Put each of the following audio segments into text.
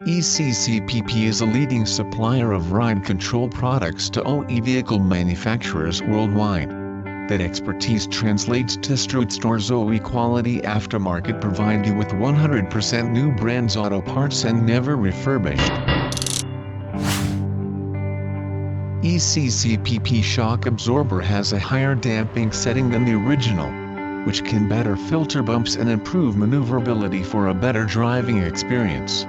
ECCPP is a leading supplier of ride control products to OE vehicle manufacturers worldwide. That expertise translates to Street Store's OE quality aftermarket, provide you with 100% new brands auto parts and never refurbished. ECCPP shock absorber has a higher damping setting than the original, which can better filter bumps and improve maneuverability for a better driving experience.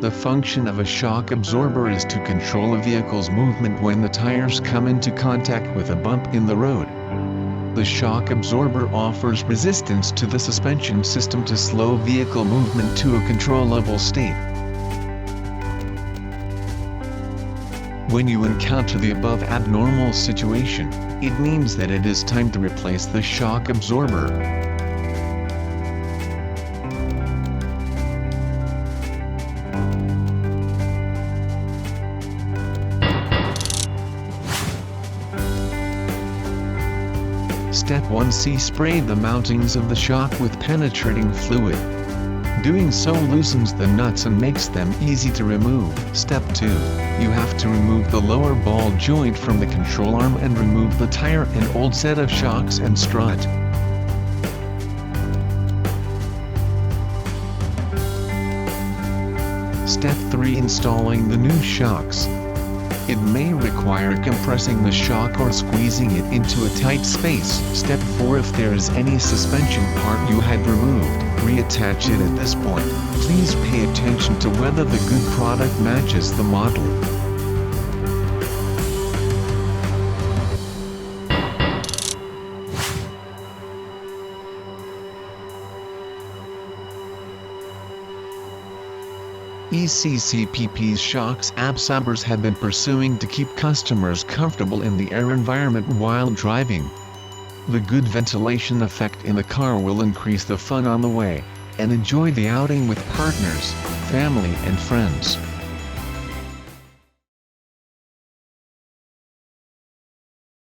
The function of a shock absorber is to control a vehicle's movement when the tires come into contact with a bump in the road. The shock absorber offers resistance to the suspension system to slow vehicle movement to a controllable state. When you encounter the above abnormal situation, it means that it is time to replace the shock absorber. Step 1C. Spray the mountings of the shock with penetrating fluid. Doing so loosens the nuts and makes them easy to remove. Step 2. You have to remove the lower ball joint from the control arm and remove the tire and old set of shocks and strut. Step 3. Installing the new shocks. It may require compressing the shock or squeezing it into a tight space. Step 4. If there is any suspension part you had removed, reattach it at this point. Please pay attention to whether the good product matches the model. ECCPP's shocks absorbers have been pursuing to keep customers comfortable in the air environment while driving. The good ventilation effect in the car will increase the fun on the way, and enjoy the outing with partners, family and friends.